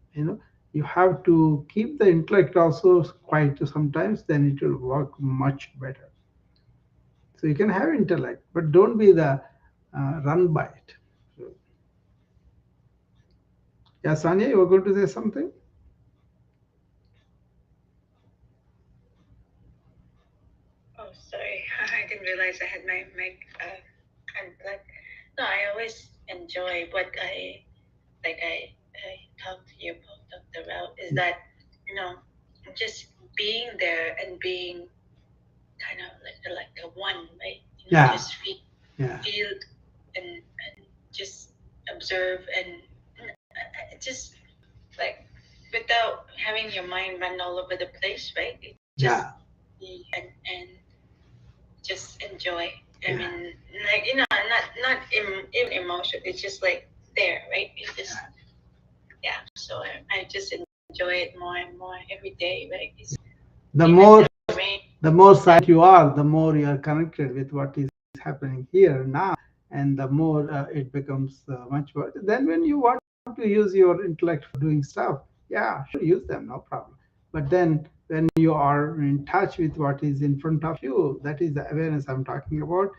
You have to keep the intellect also quiet sometimes, then it will work much better. So you can have intellect, but don't be the run by it. So, yeah, Sanya, you were going to say something? Oh, sorry. I didn't realize I had my mic unplugged. No, I always enjoy what I talked to you both, Dr. Rao, is that, you know, just being there and being kind of like a one, right? Yeah. Just Yeah. feel and just observe and just like without having your mind run all over the place, right? Just Yeah. be and just enjoy. I Yeah. mean, like not even emotion. It's just like there, right? It's just So I just enjoy it more and more every day, right? The Even more the rain. the more silent you are, the more you are connected with what is happening here now, and the more it becomes much worse. Then when you want to use your intellect for doing stuff, yeah, sure, use them, no problem. But then when you are in touch with what is in front of you, that is the awareness I'm talking about,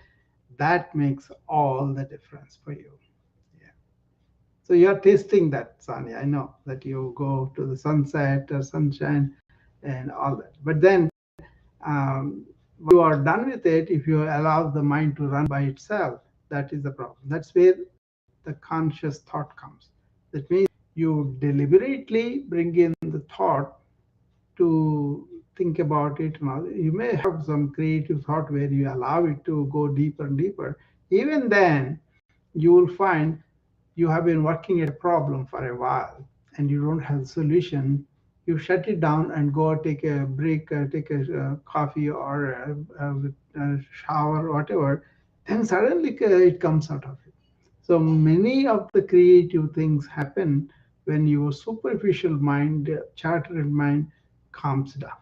that makes all the difference for you. Yeah. So you're tasting that, Sanya. I know that you go to the sunset or sunshine and all that. But then when you are done with it, if you allow the mind to run by itself, that is the problem. That's where the conscious thought comes. That means you deliberately bring in the thought to think about it. You may have some creative thought where you allow it to go deeper and deeper. Even then, you will find you have been working at a problem for a while and you don't have a solution. You shut it down and go take a break, take a coffee or a shower or whatever, then suddenly it comes out of it. So many of the creative things happen when your superficial mind, chartered mind, calms down.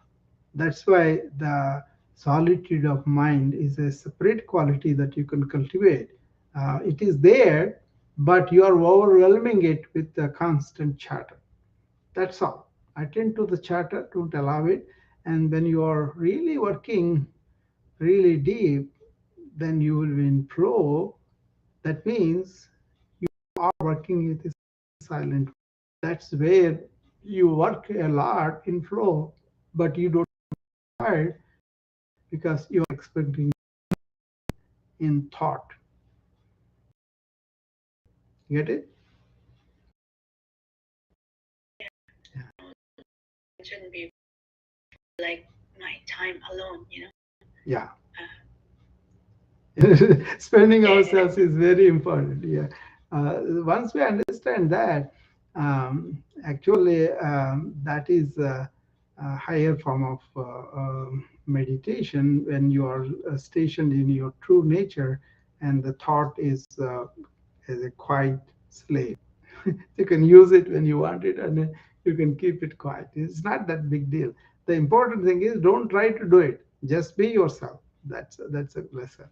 That's why the solitude of mind is a separate quality that you can cultivate. It is there, but you are overwhelming it with the constant chatter. That's all. Attend to the chatter, don't allow it. And when you are really working really deep, then you will be in flow. That means you are working with a silent. That's where you work a lot in flow, but you don't tired because you are expecting in thought. Get it? It shouldn't be like my time alone, Yeah. Spending Yeah. ourselves is very important. Yeah. Once we understand that, actually, that is a higher form of meditation when you are stationed in your true nature and the thought is a quiet slave. You can use it when you want it and you can keep it quiet. It's not that big deal. The important thing is don't try to do it. Just be yourself. That's a lesson.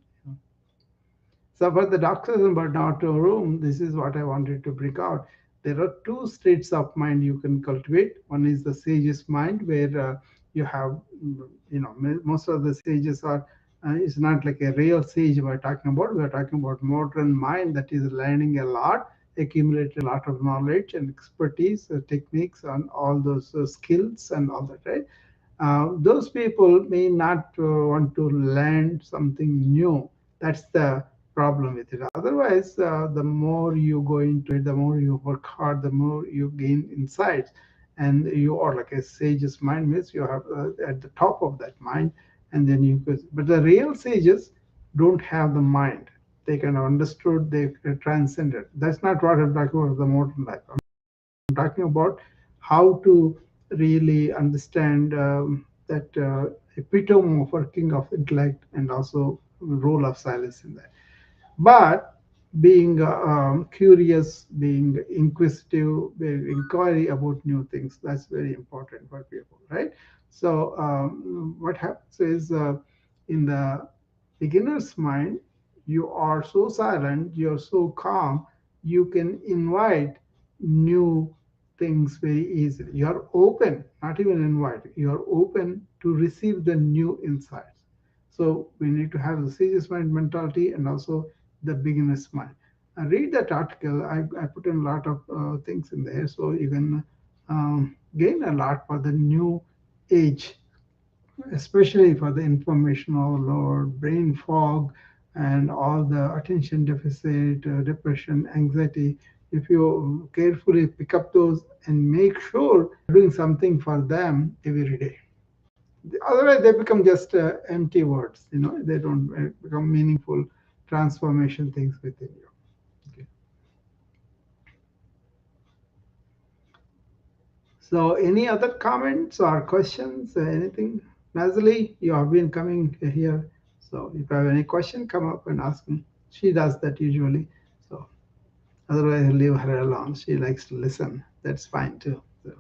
So for the doctors in burnout room, this is what I wanted to bring out. There are two states of mind you can cultivate. One is the sage's mind, where you have, most of the sages are. It's not like a real sage we're talking about. We're talking about modern mind that is learning a lot, accumulated a lot of knowledge and expertise, techniques, and all those skills and all that, right? Those people may not want to learn something new. That's the problem with it. Otherwise, the more you go into it, the more you work hard, the more you gain insights. And you are like a sage's mind means you have at the top of that mind, and then you go. But the real sages don't have the mind. They kind of understood, they transcended. That's not what I'm talking about the modern life. I'm talking about how to really understand that epitome of working of intellect and also role of silence in that. But being curious, being inquisitive, being inquiry about new things, that's very important for people, right? So what happens is in the beginner's mind, you are so silent, you're so calm, you can invite new things very easily. You're open, not even invite, you're open to receive the new insights. So we need to have the sage's mind mentality and also the beginner's mind. Read that article. I put in a lot of things in there, so you can gain a lot for the new age, especially for the information overload, brain fog, and all the attention deficit, depression, anxiety. If you carefully pick up those and make sure doing something for them every day. Otherwise, they become just empty words. They don't become meaningful transformation things within you. Okay. So, any other comments or questions? Anything? Nazali, you have been coming here. So, if you have any question, come up and ask me. She does that usually. So, otherwise, leave her alone. She likes to listen. That's fine too. So,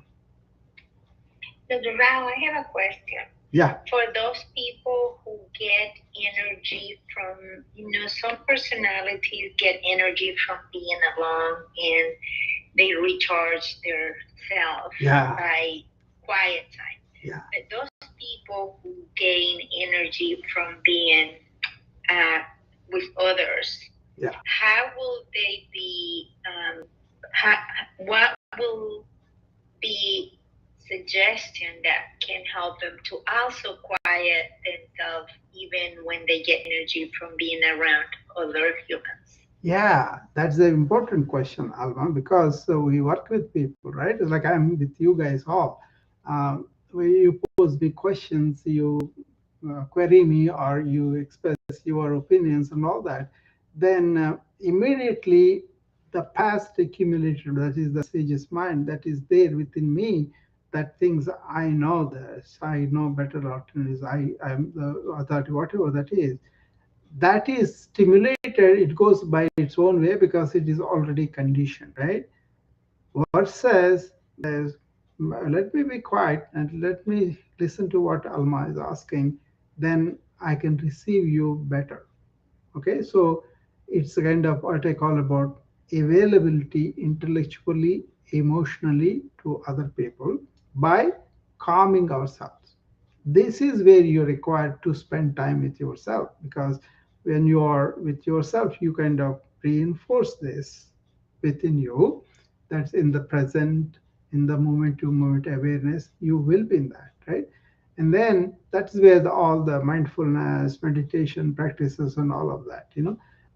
Dr. Rao, I have a question. yeah. For those people who get energy from, some personalities get energy from being alone and they recharge their self by quiet time. Yeah. But those people who gain energy from being with others, how will they be, what will be suggestion that can help them to also quiet themselves even when they get energy from being around other humans? Yeah, that's the important question, Alma, because we work with people, right? It's like I'm with you guys all. When you pose me questions, you query me, or you express your opinions and all that, then immediately the past accumulated, that is the sage's mind, that is there within me, that things I know this, I know better alternatives, I am the authority, whatever that is stimulated, it goes by its own way because it is already conditioned, right? Versus is, let me be quiet and let me listen to what Alma is asking, then I can receive you better. Okay, so it's a kind of what I call about availability intellectually, emotionally to other people by calming ourselves. This is where you're required to spend time with yourself, because when you are with yourself, you kind of reinforce this within you. That's in the present, in the moment to moment awareness, you will be in that, right? And then that's where all the mindfulness meditation practices and all of that.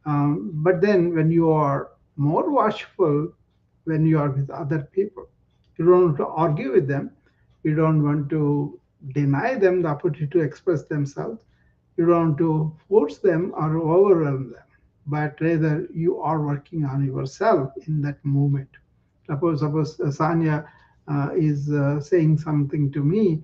But then when you are more watchful, when you are with other people, you don't want to argue with them, you don't want to deny them the opportunity to express themselves, you don't want to force them or overwhelm them, but rather you are working on yourself in that moment. Suppose Sanya is saying something to me,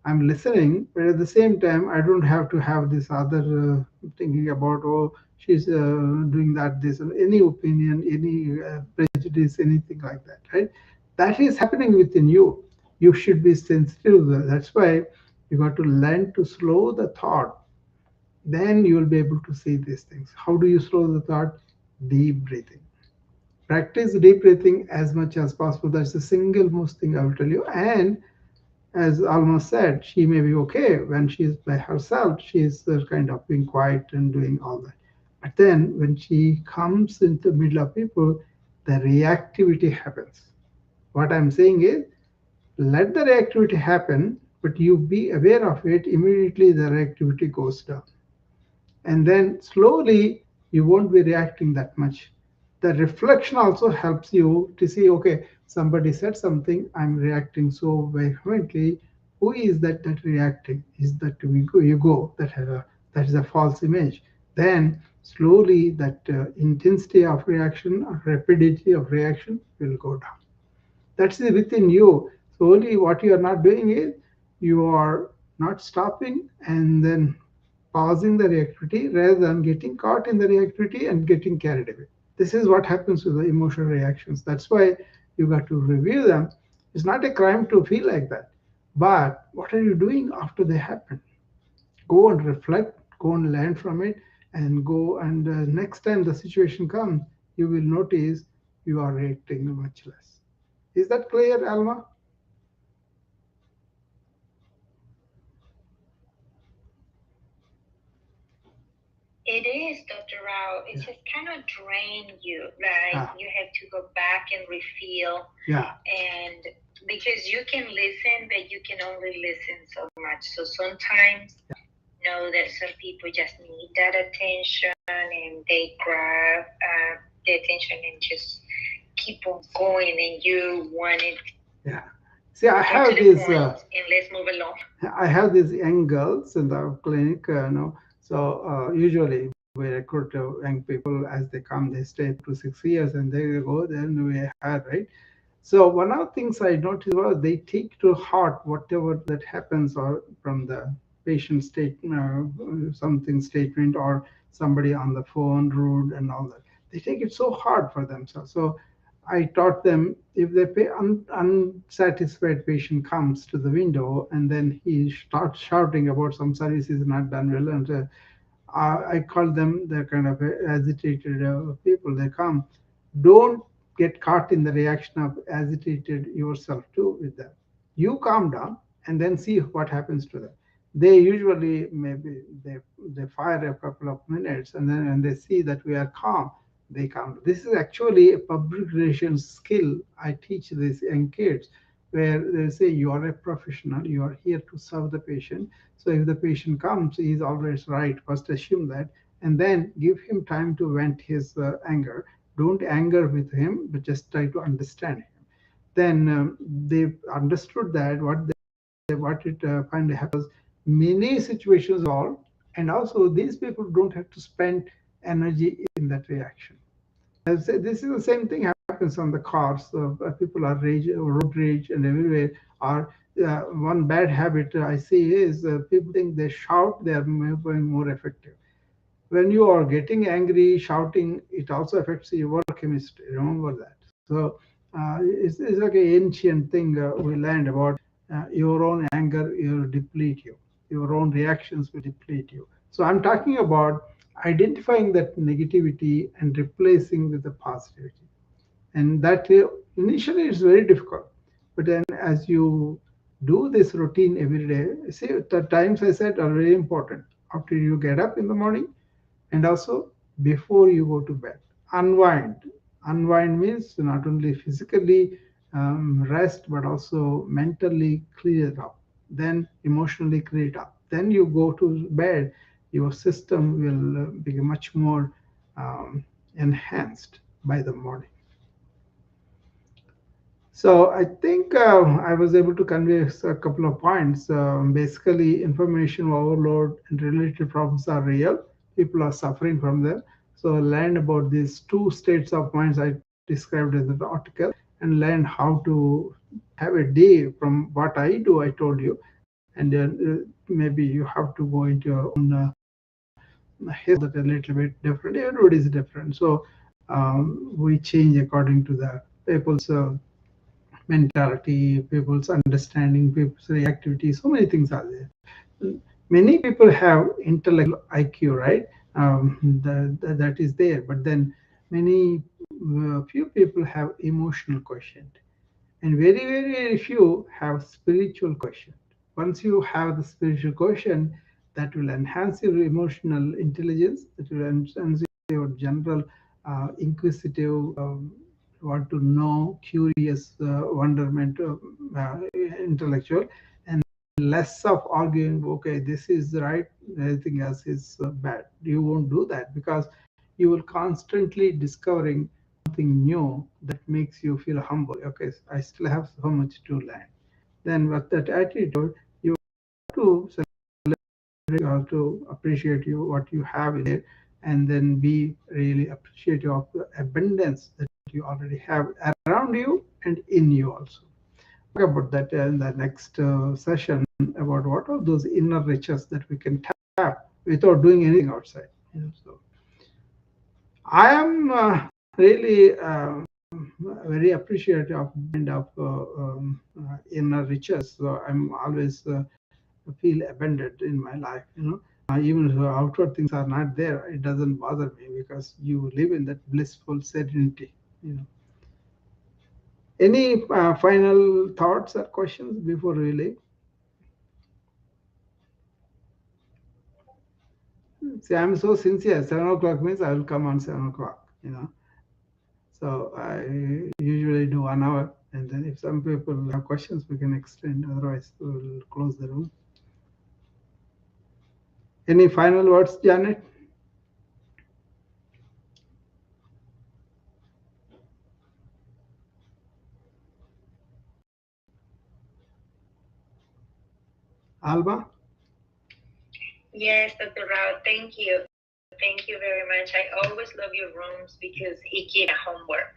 I'm listening, but at the same time, I don't have to have this other thinking about, oh, she's doing that, this, any opinion, any prejudice, anything like that, right? That is happening within you. You should be sensitive to that. That's why you got to learn to slow the thought. Then you will be able to see these things. How do you slow the thought? Deep breathing. Practice deep breathing as much as possible. That's the single most thing I will tell you. And as Alma said, she may be okay when she's by herself. She's kind of being quiet and doing all that. But then when she comes into the middle of people, the reactivity happens. What I'm saying is, let the reactivity happen, but you be aware of it. Immediately, the reactivity goes down. And then slowly, you won't be reacting that much. The reflection also helps you to see, okay, somebody said something, I'm reacting so vehemently. Who is that reacting? Is that ego that is a false image? Then slowly that intensity of reaction or rapidity of reaction will go down. That's within you. So only what you are not doing is you are not stopping and then pausing the reactivity rather than getting caught in the reactivity and getting carried away. This is what happens with the emotional reactions. That's why you got to review them. It's not a crime to feel like that. But what are you doing after they happen? Go and reflect, go and learn from it, and go and next time the situation comes, you will notice you are reacting much less. Is that clear, Alma? It is, Dr. Rao. It Yeah. just kind of drain you. Like Ah, you have to go back and refill, yeah, and because you can listen, but you can only listen so much. So sometimes know that some people just need that attention, and they grab the attention and just keep on going, and you want it yeah. See, I more to have the this. point, and let's move along. I have these young girls in the clinic, so usually we recruit young people as they come, they stay 2 to 6 years and they go, then we hire, right? So one of the things I noticed was they take to heart whatever that happens or from the patient something statement or somebody on the phone rude and all that. They take it so hard for themselves. So I taught them if the unsatisfied patient comes to the window and then he starts shouting about some service is not done well, and I call them the kind of agitated people. They come. Don't get caught in the reaction of agitated yourself too with them. You calm down and then see what happens to them. They usually maybe they fire a couple of minutes and then when they see that we are calm, they calm. This is actually a public relations skill I teach these young kids, where they say you are a professional, you are here to serve the patient. So if the patient comes, he is always right. First, assume that, and then give him time to vent his anger. Don't anger with him, but just try to understand him. Then they understood that what it finally happens. Many situations all, and also these people don't have to spend energy in that reaction. This is the same thing happens on the cars. People are rage, road rage, and everywhere. Or one bad habit I see is people think they shout, they are more effective. When you are getting angry, shouting, it also affects your chemistry. Remember that. So it's like an ancient thing we learned about your own anger will deplete you. Your own reactions will deplete you. So I'm talking about identifying that negativity and replacing with the positivity. And that initially it's very difficult. But then as you do this routine every day, see, the times I said are very important. After you get up in the morning, and also before you go to bed, unwind. Unwind means not only physically rest but also mentally clear it up, then emotionally clear it up, then you go to bed, your system will be much more enhanced by the morning. So I think I was able to convey a couple of points. Basically, information overload and related problems are real. People are suffering from them. So learn about these two states of minds I described in the article, and learn how to have a day from what I do. I told you, and then maybe you have to go into your own history that a little bit different. Everybody is different, so we change according to the people's. Mentality, people's understanding, people's reactivity, so many things are there. Many people have intellectual IQ, right? That is there, but then many few people have emotional quotient, and very, very, very few have spiritual quotient. Once you have the spiritual quotient, that will enhance your emotional intelligence, that will enhance your general inquisitive, want to know, curious, wonderment, intellectual, and less of arguing, okay, this is right, everything else is bad. You won't do that because you will constantly discovering something new that makes you feel humble. Okay, I still have so much to learn. Then with that attitude, you have to celebrate, you have to appreciate you what you have in there, and then be really appreciative of the abundance that you already have around you and in you also. Talk about that in the next session about what are those inner riches that we can tap without doing anything outside. So I am really very appreciative of kind of inner riches. So I'm always feel abundant in my life. Even if outward things are not there, it doesn't bother me because you live in that blissful serenity. You know. Any final thoughts or questions before we leave? See, I'm so sincere. 7 o'clock means I will come on 7 o'clock. So I usually do 1 hour, and then if some people have questions, we can extend. Otherwise, we will close the room. Any final words, Janet? Alba? Yes, Dr. Rao, thank you. Thank you very much. I always love your rooms because it gives homework.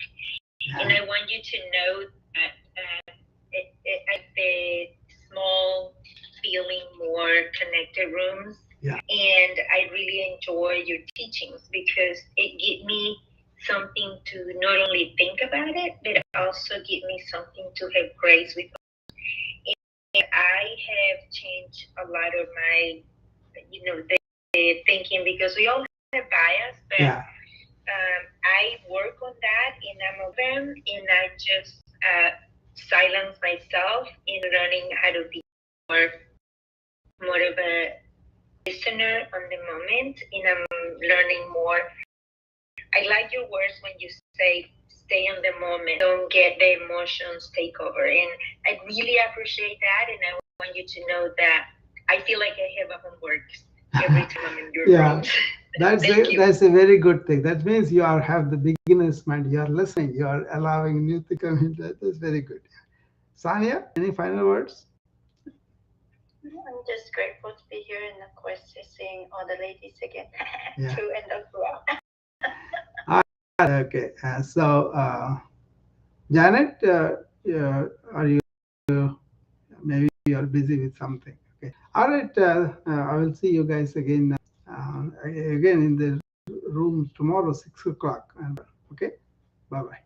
Yeah. And I want you to know that the small, feeling more connected rooms. Yeah. And I really enjoy your teachings because it gives me something to not only think about it, but also give me something to have grace with. And I have changed a lot of my, the thinking because we all have bias, but yeah. I work on that and I'm of them, and I just silence myself in learning how to be more of a listener on the moment, and I'm learning more. I like your words when you say stay in the moment, don't get the emotions take over, and I really appreciate that, and I want you to know that I feel like I have a homework every time I'm in your rooms. That's a very good thing. That means you have the beginner's mind. You are listening. You are allowing new to come in. That's very good. Sanya, any final words? I'm just grateful to be here and of course seeing all the ladies again. Yeah. True and Dr. Okay. Janet, are you maybe you are busy with something? Okay. All right. I will see you guys again. Again in the room tomorrow, 6 o'clock. Okay. Bye bye.